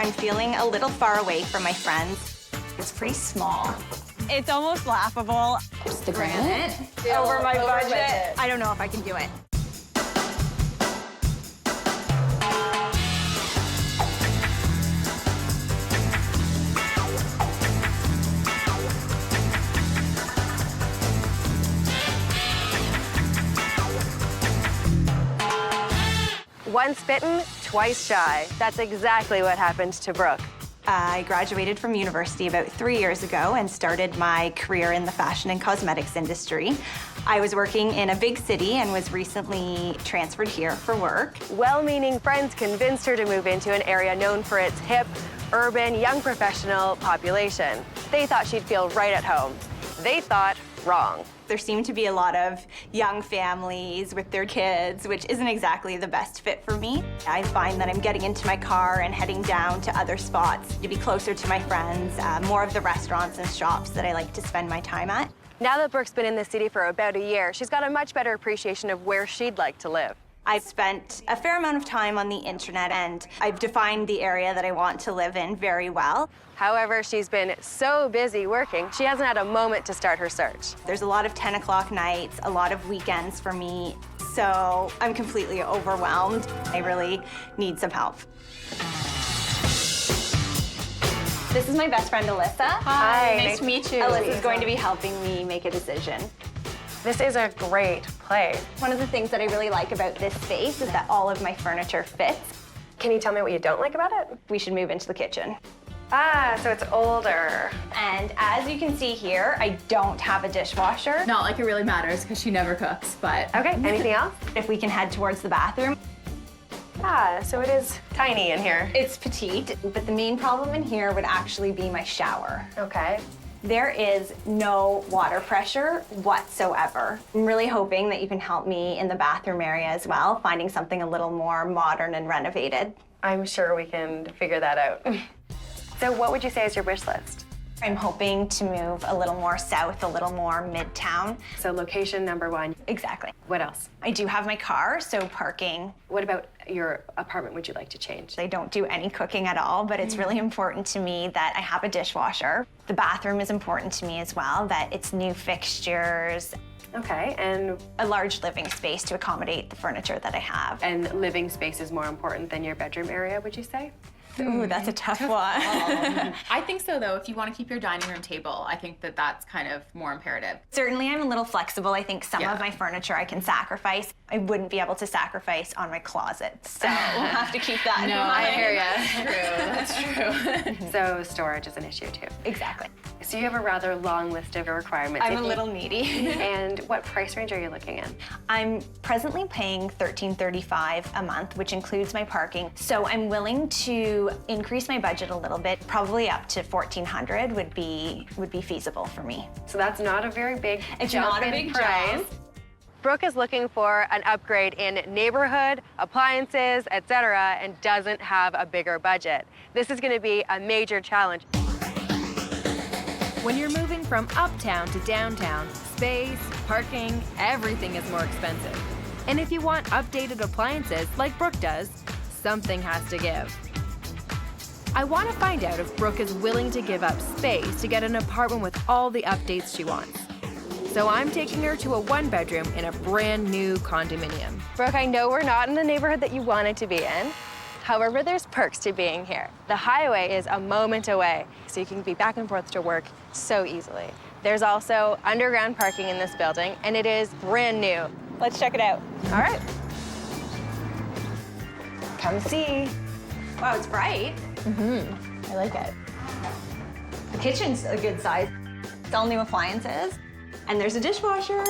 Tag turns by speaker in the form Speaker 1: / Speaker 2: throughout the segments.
Speaker 1: I'm feeling a little far away from my friends. It's pretty small. It's almost laughable.
Speaker 2: Just the granite?
Speaker 1: Over my budget. I don't know if I can do it.
Speaker 3: Once bitten, twice shy. That's exactly what happened to Brooke.
Speaker 1: I graduated from university about 3 years ago and started my career in the fashion and cosmetics industry. I was working in a big city and was recently transferred here for work.
Speaker 3: Well-meaning friends convinced her to move into an area known for its hip, urban, young professional population. They thought she'd feel right at home. They thought wrong.
Speaker 1: There seem to be a lot of young families with their kids, which isn't exactly the best fit for me. I find that I'm getting into my car and heading down to other spots to be closer to my friends, more of the restaurants and shops that I like to spend my time at.
Speaker 3: Now that Brooke's been in the city for about a year, she's got a much better appreciation of where she'd like to live.
Speaker 1: I've spent a fair amount of time on the internet and I've defined the area that I want to live in very well.
Speaker 3: However, she's been so busy working, she hasn't had a moment to start her search.
Speaker 1: There's a lot of 10 o'clock nights, a lot of weekends for me, so I'm completely overwhelmed. I really need some help. This is my best friend, Alyssa.
Speaker 3: Hi.
Speaker 2: Nice to meet you.
Speaker 1: Alyssa's going to be helping me make a decision.
Speaker 3: This is a great place.
Speaker 1: One of the things that I really like about this space is that all of my furniture fits.
Speaker 3: Can you tell me what you don't like about it?
Speaker 1: We should move into the kitchen.
Speaker 3: Ah, so it's older.
Speaker 1: And as you can see here, I don't have a dishwasher.
Speaker 2: Not like it really matters because she never cooks, but.
Speaker 3: Okay, anything else?
Speaker 1: If we can head towards the bathroom.
Speaker 3: Ah, so it is tiny in here.
Speaker 1: It's petite, but the main problem in here would actually be my shower.
Speaker 3: Okay.
Speaker 1: There is no water pressure whatsoever. I'm really hoping that you can help me in the bathroom area as well, finding something a little more modern and renovated.
Speaker 3: I'm sure we can figure that out. So what would you say is your wish list?
Speaker 1: I'm hoping to move a little more south, a little more midtown.
Speaker 3: So location number one.
Speaker 1: Exactly.
Speaker 3: What else?
Speaker 1: I do have my car, so parking.
Speaker 3: What about your apartment would you like to change?
Speaker 1: I don't do any cooking at all, but it's really important to me that I have a dishwasher. The bathroom is important to me as well, that it's new fixtures.
Speaker 3: Okay, and
Speaker 1: A large living space to accommodate the furniture that I have.
Speaker 3: living space is more important than your bedroom area, would you say?
Speaker 1: Ooh, that's a tough one.
Speaker 2: I think so, though. If you want to keep your dining room table, I think that that's kind of more imperative.
Speaker 1: Certainly, I'm a little flexible. I think some
Speaker 2: Yeah.
Speaker 1: of my furniture I can sacrifice. I wouldn't be able to sacrifice on my closet, so we'll have to keep that in
Speaker 2: No,
Speaker 1: mind.
Speaker 2: I hear you. That's true.
Speaker 3: So storage is an issue too.
Speaker 1: Exactly.
Speaker 3: So you have a rather long list of requirements.
Speaker 1: I'm a little needy.
Speaker 3: And what price range are you looking at?
Speaker 1: I'm presently paying $13.35 a month, which includes my parking. So I'm willing to increase my budget a little bit. Probably up to $1,400 would be feasible for me.
Speaker 3: So that's not a very big
Speaker 1: It's
Speaker 3: jump
Speaker 1: not a
Speaker 3: in
Speaker 1: big
Speaker 3: price.
Speaker 1: jump.
Speaker 3: Brooke is looking for an upgrade in neighborhood, appliances, etc., and doesn't have a bigger budget. This is going to be a major challenge.
Speaker 4: When you're moving from uptown to downtown, space, parking, everything is more expensive. And if you want updated appliances like Brooke does, something has to give. I want to find out if Brooke is willing to give up space to get an apartment with all the updates she wants. So I'm taking her to a one-bedroom in a brand new condominium.
Speaker 3: Brooke, I know we're not in the neighborhood that you wanted to be in. However, there's perks to being here. The highway is a moment away, so you can be back and forth to work so easily. There's also underground parking in this building, and it is brand new.
Speaker 1: Let's check it out.
Speaker 3: All right.
Speaker 1: Come see. Wow, it's bright.
Speaker 2: I like it.
Speaker 1: The kitchen's a good size. It's all new appliances. And there's a dishwasher.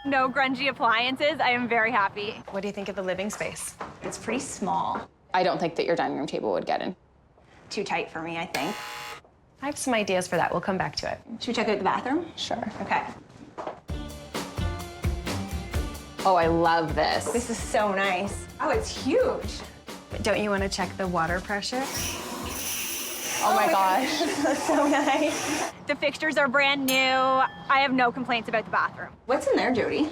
Speaker 1: No grungy appliances. I am very happy.
Speaker 3: What do you think of the living space?
Speaker 1: It's pretty small.
Speaker 2: I don't think that your dining room table would get in.
Speaker 1: Too tight for me, I think.
Speaker 3: I have some ideas for that. We'll come back to it.
Speaker 1: Should we check out the bathroom?
Speaker 2: Sure.
Speaker 1: Okay.
Speaker 2: Oh, I love this.
Speaker 1: This is so nice. Oh, it's huge.
Speaker 3: Don't you want to check the water pressure?
Speaker 2: Oh my gosh.
Speaker 1: That's so nice. The fixtures are brand new. I have no complaints about the bathroom. What's in there, Jodi?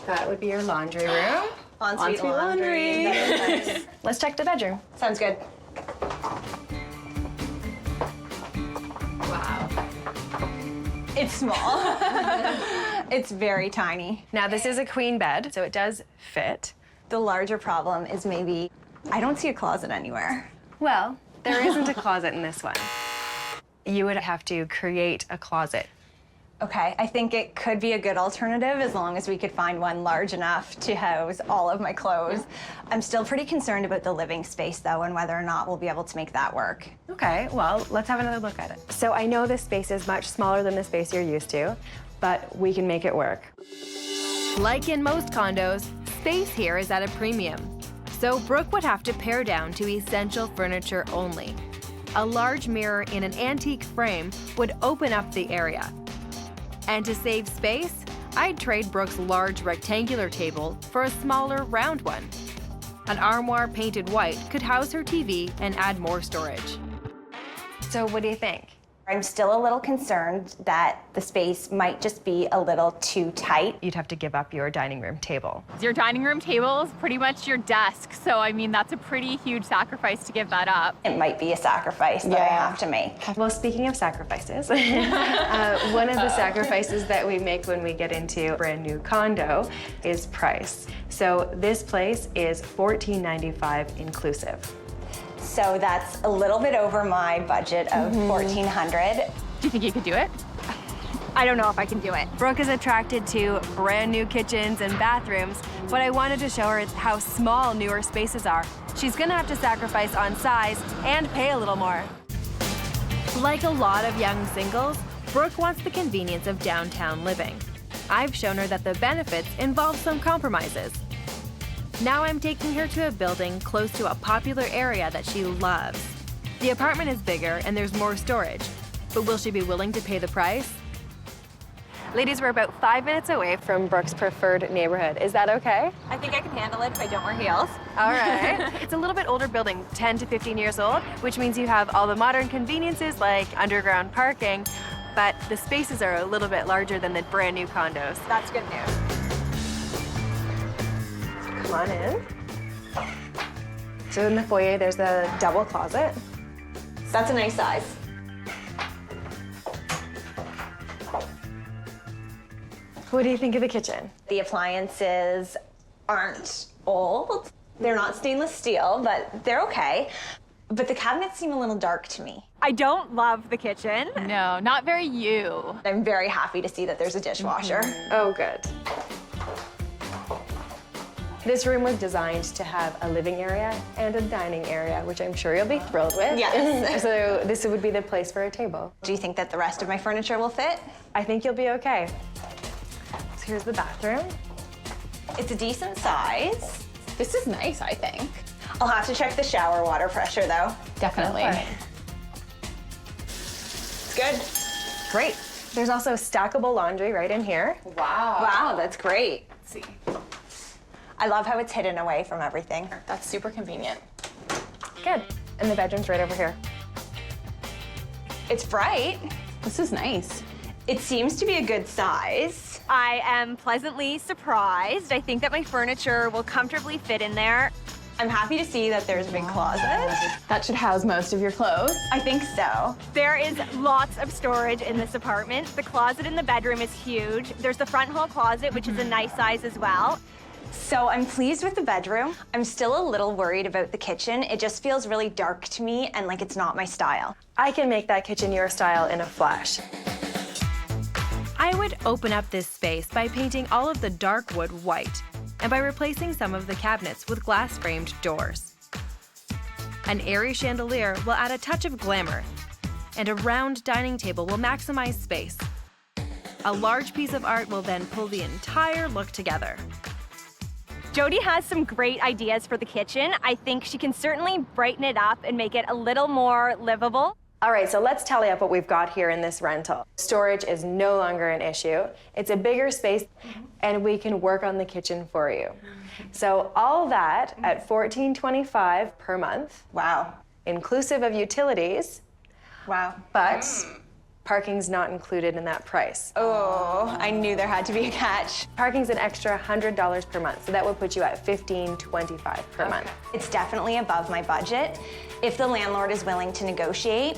Speaker 3: That would be your laundry room.
Speaker 1: Ensuite
Speaker 2: laundry.
Speaker 1: That is nice.
Speaker 3: Let's check the bedroom.
Speaker 1: Sounds good. It's small. It's very tiny.
Speaker 3: Now, this is a queen bed, so it does fit.
Speaker 1: The larger problem is maybe I don't see a closet anywhere.
Speaker 3: Well, there isn't a closet in this one. You would have to create a closet.
Speaker 1: Okay, I think it could be a good alternative as long as we could find one large enough to house all of my clothes. I'm still pretty concerned about the living space, though, and whether or not we'll be able to make that work.
Speaker 3: Okay, well, let's have another look at it. So I know this space is much smaller than the space you're used to, but we can make it work.
Speaker 4: Like in most condos, space here is at a premium. So Brooke would have to pare down to essential furniture only. A large mirror in an antique frame would open up the area. And to save space, I'd trade Brooke's large rectangular table for a smaller round one. An armoire painted white could house her TV and add more storage.
Speaker 3: So what do you think?
Speaker 1: I'm still a little concerned that the space might just be a little too tight.
Speaker 3: You'd have to give up your dining room table.
Speaker 2: Your dining room table is pretty much your desk, so I mean, that's a pretty huge sacrifice to give that up.
Speaker 1: It might be a sacrifice that I have to make.
Speaker 3: Well, speaking of sacrifices, one of the sacrifices that we make when we get into a brand new condo is price. So this place is $14.95 inclusive.
Speaker 1: So that's a little bit over my budget of $1,400.
Speaker 2: Do you think you could do it?
Speaker 3: I don't know if I can do it. Brooke is attracted to brand new kitchens and bathrooms, but I wanted to show her how small newer spaces are. She's gonna have to sacrifice on size and pay a little more.
Speaker 4: Like a lot of young singles, Brooke wants the convenience of downtown living. I've shown her that the benefits involve some compromises. Now I'm taking her to a building close to a popular area that she loves. The apartment is bigger and there's more storage, but will she be willing to pay the price?
Speaker 3: Ladies, we're about 5 minutes away from Brooke's preferred neighborhood. Is that okay?
Speaker 1: I think I can handle it if I don't wear heels.
Speaker 3: All right. It's a little bit older building, 10 to 15 years old, which means you have all the modern conveniences like underground parking, but the spaces are a little bit larger than the brand new condos.
Speaker 1: That's good news.
Speaker 3: Come on in. So in the foyer, there's a double closet.
Speaker 1: That's a nice size.
Speaker 3: What do you think of the kitchen?
Speaker 1: The appliances aren't old. They're not stainless steel, but they're okay. But the cabinets seem a little dark to me.
Speaker 5: I don't love the kitchen.
Speaker 2: No, not very you.
Speaker 1: I'm very happy to see that there's a dishwasher.
Speaker 3: Oh, good. This room was designed to have a living area and a dining area, which I'm sure you'll be thrilled with.
Speaker 1: Yes.
Speaker 3: So this would be the place for a table.
Speaker 1: Do you think that the rest of my furniture will fit?
Speaker 3: I think you'll be okay. So here's the bathroom.
Speaker 1: It's a decent size.
Speaker 2: This is nice, I think.
Speaker 1: I'll have to check the shower water pressure, though.
Speaker 2: Definitely.
Speaker 1: It's good.
Speaker 3: Great. There's also stackable laundry right in here.
Speaker 2: Wow.
Speaker 1: Wow, that's great.
Speaker 2: Let's see.
Speaker 1: I love how it's hidden away from everything.
Speaker 2: That's super convenient.
Speaker 3: Good. And the bedroom's right over here.
Speaker 1: It's bright.
Speaker 2: This is nice.
Speaker 1: It seems to be a good size.
Speaker 5: I am pleasantly surprised. I think that my furniture will comfortably fit in there.
Speaker 1: I'm happy to see that there's a big closet.
Speaker 2: That should house most of your clothes.
Speaker 1: I think so.
Speaker 5: There is lots of storage in this apartment. The closet in the bedroom is huge. There's the front hall closet, which is a nice size as well.
Speaker 1: So I'm pleased with the bedroom. I'm still a little worried about the kitchen. It just feels really dark to me and like it's not my style.
Speaker 3: I can make that kitchen your style in a flash.
Speaker 4: I would open up this space by painting all of the dark wood white and by replacing some of the cabinets with glass-framed doors. An airy chandelier will add a touch of glamour, and a round dining table will maximize space. A large piece of art will then pull the entire look together.
Speaker 5: Jodi has some great ideas for the kitchen. I think she can certainly brighten it up and make it a little more livable.
Speaker 3: All right, so let's tally up what we've got here in this rental. Storage is no longer an issue. It's a bigger space, and we can work on the kitchen for you. So all that at $14.25 per month,
Speaker 1: Wow.
Speaker 3: inclusive of utilities,
Speaker 1: Wow.
Speaker 3: but parking's not included in that price.
Speaker 1: Oh, I knew there had to be a catch.
Speaker 3: Parking's an extra $100 per month, so that would put you at $15.25 per month.
Speaker 1: It's definitely above my budget. If the landlord is willing to negotiate,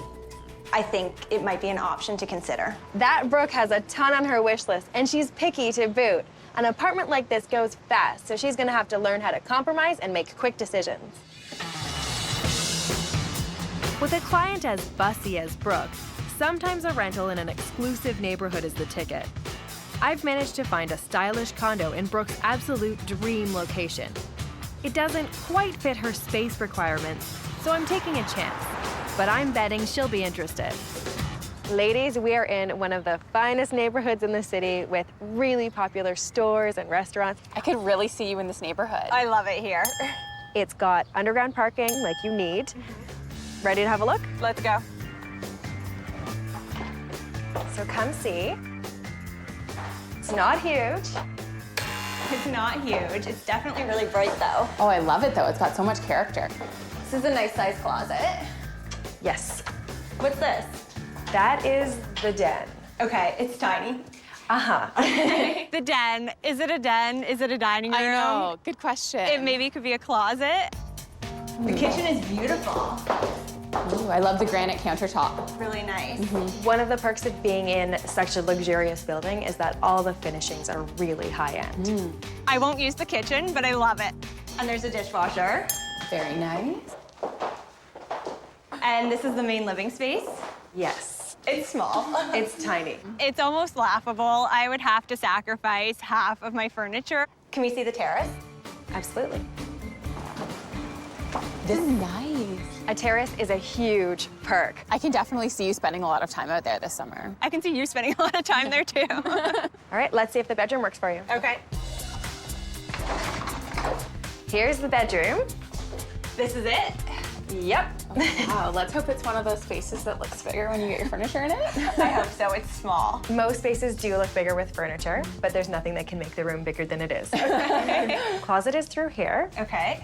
Speaker 1: I think it might be an option to consider.
Speaker 3: That Brooke has a ton on her wish list, and she's picky to boot. An apartment like this goes fast, so she's gonna have to learn how to compromise and make quick decisions.
Speaker 4: With a client as fussy as Brooke, sometimes a rental in an exclusive neighborhood is the ticket. I've managed to find a stylish condo in Brooke's absolute dream location. It doesn't quite fit her space requirements, so I'm taking a chance. But I'm betting she'll be interested.
Speaker 3: Ladies, we are in one of the finest neighborhoods in the city with really popular stores and restaurants.
Speaker 6: I could really see you in this neighborhood.
Speaker 1: I love it here.
Speaker 3: It's got underground parking like you need. Ready to have a look?
Speaker 1: Let's go.
Speaker 3: So come see. It's not huge.
Speaker 1: It's not huge. It's definitely really bright though.
Speaker 6: Oh, I love it though. It's got so much character. This is a nice size closet.
Speaker 3: Yes.
Speaker 1: What's this?
Speaker 3: That is the den.
Speaker 1: Okay, it's tiny.
Speaker 3: Uh-huh.
Speaker 5: The den. Is it a den? Is it a dining room?
Speaker 6: I know, good question.
Speaker 5: It maybe could be a closet.
Speaker 1: The kitchen is beautiful.
Speaker 6: Ooh, I love the granite countertop.
Speaker 1: Really nice.
Speaker 3: One of the perks of being in such a luxurious building is that all the finishings are really high-end.
Speaker 5: I won't use the kitchen, but I love it.
Speaker 1: And there's a dishwasher.
Speaker 6: Very nice.
Speaker 1: And this is the main living space.
Speaker 3: Yes.
Speaker 1: It's small.
Speaker 3: It's tiny.
Speaker 5: It's almost laughable. I would have to sacrifice half of my furniture.
Speaker 1: Can we see the terrace?
Speaker 3: Absolutely.
Speaker 6: This is nice.
Speaker 3: A terrace is a huge perk.
Speaker 6: I can definitely see you spending a lot of time out there this summer.
Speaker 5: I can see you spending a lot of time there too.
Speaker 3: All right, let's see if the bedroom works for you.
Speaker 1: Okay.
Speaker 3: Here's the bedroom.
Speaker 1: This is it?
Speaker 3: Yep.
Speaker 6: Wow, let's hope it's one of those spaces that looks bigger when you get your furniture in it.
Speaker 1: I hope so. It's small.
Speaker 3: Most spaces do look bigger with furniture, but there's nothing that can make the room bigger than it is. Closet is through here.
Speaker 1: Okay.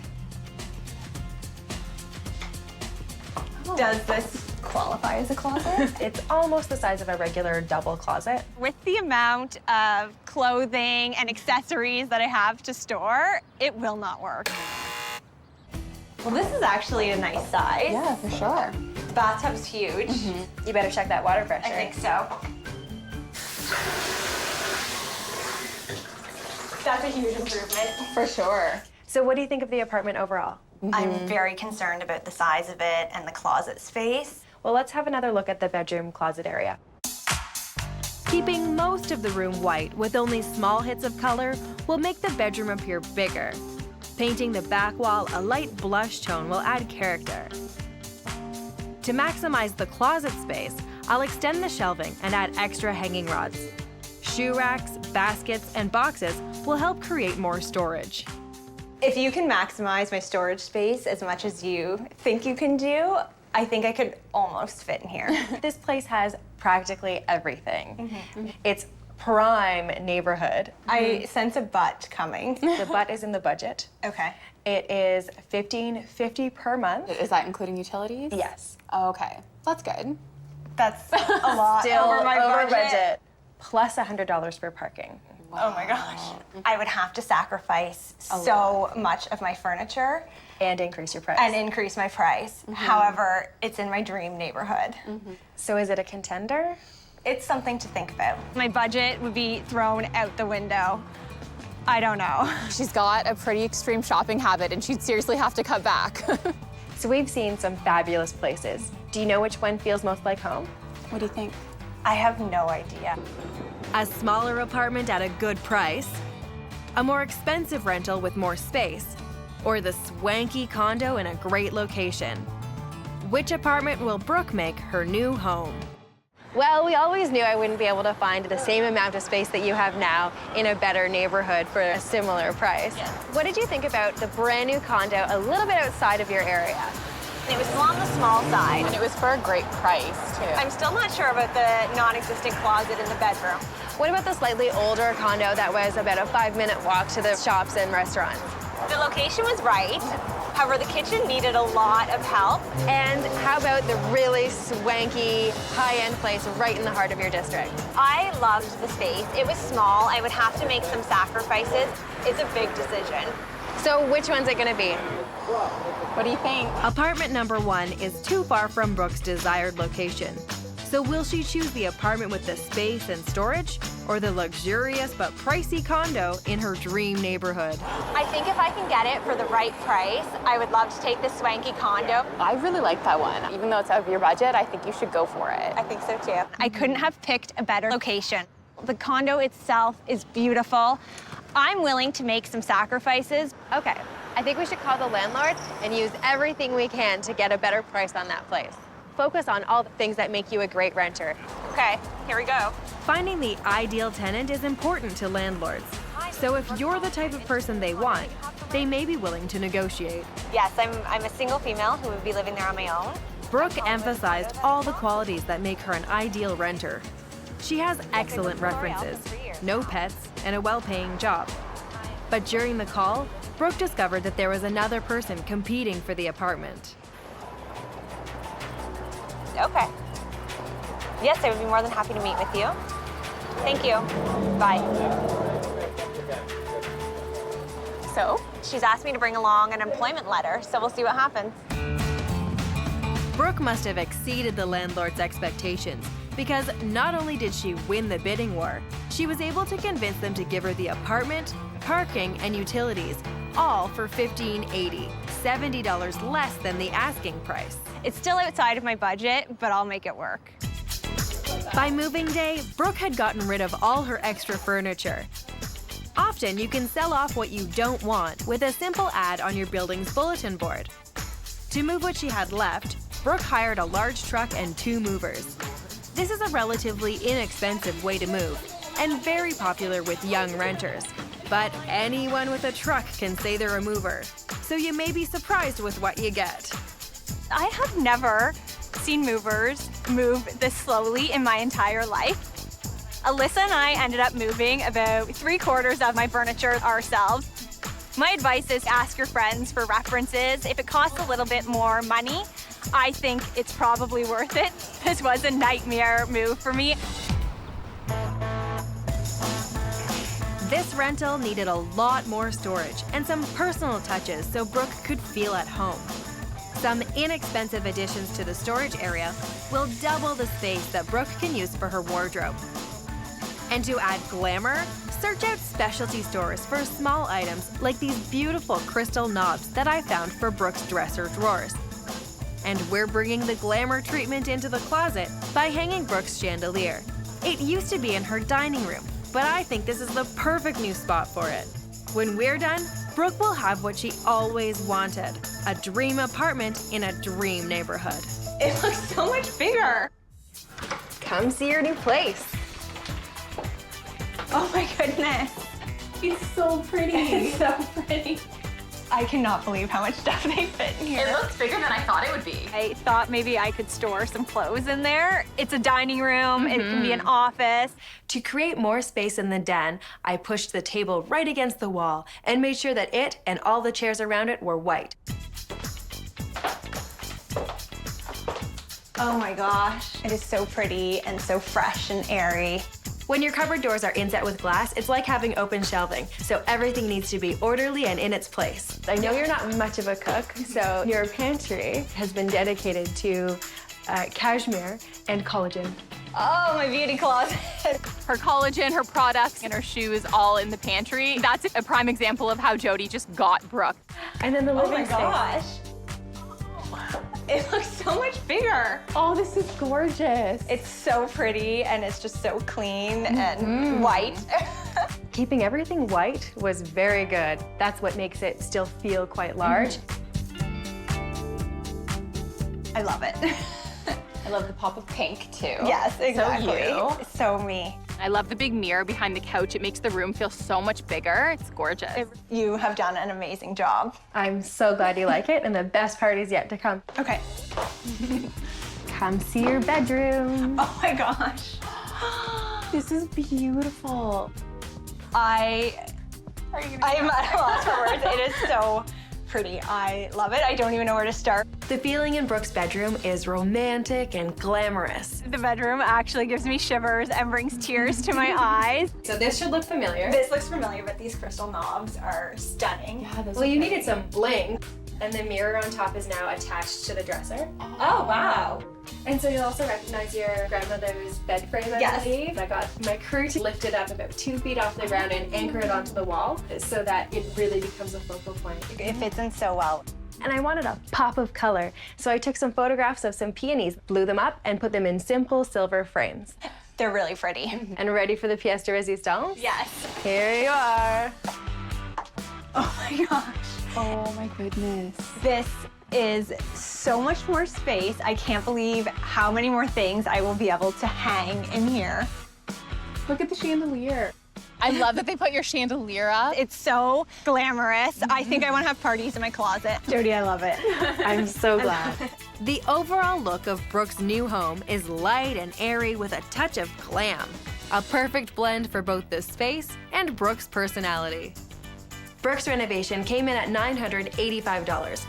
Speaker 1: Does this qualify as a closet?
Speaker 3: It's almost the size of a regular double closet.
Speaker 5: With the amount of clothing and accessories that I have to store, it will not work.
Speaker 1: Well, this is actually a nice size.
Speaker 6: Yeah, for sure.
Speaker 1: The bathtub's huge.
Speaker 3: You better check that water pressure.
Speaker 1: I think so. That's a huge improvement.
Speaker 6: For sure.
Speaker 3: So what do you think of the apartment overall?
Speaker 1: I'm very concerned about the size of it and the closet space.
Speaker 3: Well, let's have another look at the bedroom closet area.
Speaker 4: Keeping most of the room white with only small hits of color will make the bedroom appear bigger. Painting the back wall a light blush tone will add character. To maximize the closet space, I'll extend the shelving and add extra hanging rods. Shoe racks, baskets, and boxes will help create more storage.
Speaker 1: If you can maximize my storage space as much as you think you can do, I think I could almost fit in here.
Speaker 3: This place has practically everything. It's prime neighborhood.
Speaker 1: I sense a butt coming.
Speaker 3: The butt is in the budget.
Speaker 1: Okay.
Speaker 3: It is $15.50 per month.
Speaker 6: Is that including utilities?
Speaker 3: Yes.
Speaker 6: Oh, okay, that's good.
Speaker 1: That's a lot
Speaker 3: Still
Speaker 1: over my budget.
Speaker 3: Plus $100 for parking.
Speaker 1: Oh my gosh. I would have to sacrifice so much of my furniture
Speaker 3: And increase your price.
Speaker 1: and increase my price. However, it's in my dream neighborhood.
Speaker 3: So is it a contender?
Speaker 1: It's something to think about.
Speaker 5: My budget would be thrown out the window. I don't know.
Speaker 6: She's got a pretty extreme shopping habit and she'd seriously have to cut back.
Speaker 3: So we've seen some fabulous places. Do you know which one feels most like home?
Speaker 6: What do you think?
Speaker 1: I have no idea.
Speaker 4: A smaller apartment at a good price, a more expensive rental with more space, or the swanky condo in a great location. Which apartment will Brooke make her new home?
Speaker 3: Well, we always knew I wouldn't be able to find the same amount of space that you have now in a better neighborhood for a similar price.
Speaker 1: Yes.
Speaker 3: What did you think about the brand new condo a little bit outside of your area?
Speaker 1: It was on the small side.
Speaker 6: And it was for a great price, too.
Speaker 5: I'm still not sure about the non-existent closet in the bedroom.
Speaker 3: What about the slightly older condo that was about a 5-minute walk to the shops and restaurants?
Speaker 5: The location was right. However, the kitchen needed a lot of help.
Speaker 3: And how about the really swanky, high-end place right in the heart of your district?
Speaker 5: I loved the space. It was small. I would have to make some sacrifices. It's a big decision.
Speaker 3: So which one's it gonna be?
Speaker 6: What do you think?
Speaker 4: Apartment number 1 is too far from Brooke's desired location. So will she choose the apartment with the space and storage, or the luxurious but pricey condo in her dream neighborhood?
Speaker 5: I think if I can get it for the right price, I would love to take the swanky condo.
Speaker 6: I really like that one. Even though it's out of your budget, I think you should go for it.
Speaker 5: I think so too. I couldn't have picked a better location. The condo itself is beautiful. I'm willing to make some sacrifices.
Speaker 3: Okay, I think we should call the landlord and use everything we can to get a better price on that place. Focus on all the things that make you a great renter.
Speaker 5: Okay, here we go.
Speaker 4: Finding the ideal tenant is important to landlords. So if you're the type of person they want, they may be willing to negotiate.
Speaker 5: Yes, I'm a single female who would be living there on my own.
Speaker 4: Brooke emphasized all the qualities that make her an ideal renter. She has excellent references, no pets, and a well-paying job. But during the call, Brooke discovered that there was another person competing for the apartment.
Speaker 5: Okay. Yes, I would be more than happy to meet with you. Thank you. Bye. So, she's asked me to bring along an employment letter, so we'll see what happens.
Speaker 4: Brooke must have exceeded the landlord's expectations, because not only did she win the bidding war, she was able to convince them to give her the apartment, parking, and utilities, all for $1,580, $70 less than the asking price.
Speaker 5: It's still outside of my budget, but I'll make it work.
Speaker 4: By moving day, Brooke had gotten rid of all her extra furniture. Often, you can sell off what you don't want with a simple ad on your building's bulletin board. To move what she had left, Brooke hired a large truck and 2 movers. This is a relatively inexpensive way to move, and very popular with young renters. But anyone with a truck can say they're a mover, so you may be surprised with what you get.
Speaker 5: I have never seen movers move this slowly in my entire life. Alyssa and I ended up moving about 3/4 of my furniture ourselves. My advice is ask your friends for references. If it costs a little bit more money, I think it's probably worth it. This was a nightmare move for me.
Speaker 4: This rental needed a lot more storage and some personal touches so Brooke could feel at home. Some inexpensive additions to the storage area will double the space that Brooke can use for her wardrobe. And to add glamour, search out specialty stores for small items like these beautiful crystal knobs that I found for Brooke's dresser drawers. And we're bringing the glamour treatment into the closet by hanging Brooke's chandelier. It used to be in her dining room, but I think this is the perfect new spot for it. When we're done, Brooke will have what she always wanted, a dream apartment in a dream neighborhood.
Speaker 5: It looks so much bigger.
Speaker 3: Come see your new place.
Speaker 5: Oh my goodness.
Speaker 6: It's so pretty.
Speaker 5: It's so pretty. I cannot believe how much stuff they fit in here.
Speaker 2: It looks bigger than I thought it would be.
Speaker 5: I thought maybe I could store some clothes in there. It's a dining room, it can be an office.
Speaker 4: To create more space in the den, I pushed the table right against the wall and made sure that it and all the chairs around it were white.
Speaker 5: Oh my gosh. It is so pretty and so fresh and airy.
Speaker 4: When your cupboard doors are inset with glass, it's like having open shelving, so everything needs to be orderly and in its place.
Speaker 3: I know you're not much of a cook, so your pantry has been dedicated to cashmere and collagen.
Speaker 5: Oh, my beauty closet.
Speaker 2: Her collagen, her products, and her shoes all in the pantry. That's a prime example of how Jodi just got Brooke.
Speaker 3: And then the
Speaker 5: Oh
Speaker 3: living
Speaker 5: my
Speaker 3: space.
Speaker 5: gosh. It looks so much bigger.
Speaker 6: Oh, this is gorgeous.
Speaker 5: It's so pretty and it's just so clean and white.
Speaker 3: Keeping everything white was very good. That's what makes it still feel quite large.
Speaker 5: I love it.
Speaker 6: I love the pop of pink too.
Speaker 5: Yes, exactly.
Speaker 6: So you.
Speaker 5: So me.
Speaker 2: I love the big mirror behind the couch. It makes the room feel so much bigger. It's gorgeous.
Speaker 5: You have done an amazing job.
Speaker 3: I'm so glad you like it, and the best part is yet to come.
Speaker 5: Okay.
Speaker 3: Come see your bedroom.
Speaker 5: Oh my gosh.
Speaker 6: This is beautiful.
Speaker 5: I'm at a loss for words. It is so pretty. I love it. I don't even know where to start.
Speaker 4: The feeling in Brooke's bedroom is romantic and glamorous.
Speaker 5: The bedroom actually gives me shivers and brings tears to my eyes.
Speaker 3: So this should look familiar.
Speaker 5: This looks familiar, but these crystal knobs are stunning.
Speaker 3: Well, you needed some bling. And the mirror on top is now attached to the dresser.
Speaker 1: Oh, wow.
Speaker 3: And so you'll also recognize your grandmother's bed frame, I believe. I got my crew to lift it up about 2 feet off the ground and anchor it onto the wall so that it really becomes a focal point.
Speaker 1: It fits in so well.
Speaker 3: And I wanted a pop of color, so I took some photographs of some peonies, blew them up, and put them in simple silver frames.
Speaker 1: They're really pretty.
Speaker 3: And ready for the pièce de résistance?
Speaker 1: Yes.
Speaker 3: Here you are.
Speaker 1: Oh my gosh.
Speaker 6: Oh my goodness.
Speaker 1: This is so much more space. I can't believe how many more things I will be able to hang in here.
Speaker 6: Look at the chandelier.
Speaker 2: I love that they put your chandelier up.
Speaker 1: It's so glamorous. I think I want to have parties in my closet. Jodi, I love it.
Speaker 3: I'm so glad.
Speaker 4: The overall look of Brooke's new home is light and airy with a touch of glam. A perfect blend for both the space and Brooke's personality.
Speaker 3: Brooke's renovation came in at $985.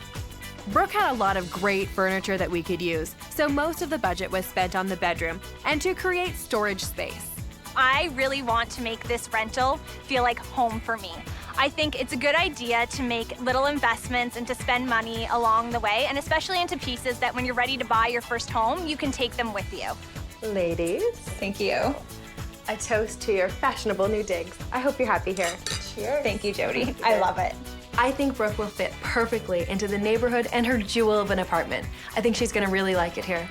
Speaker 4: Brooke had a lot of great furniture that we could use, so most of the budget was spent on the bedroom and to create storage space.
Speaker 5: I really want to make this rental feel like home for me. I think it's a good idea to make little investments and to spend money along the way, and especially into pieces that when you're ready to buy your first home, you can take them with you.
Speaker 3: Ladies,
Speaker 1: Thank you.
Speaker 3: a toast to your fashionable new digs. I hope you're happy here. Cheers.
Speaker 1: Thank you, Jodi. I love it.
Speaker 3: I think Brooke will fit perfectly into the neighborhood and her jewel of an apartment. I think she's gonna really like it here.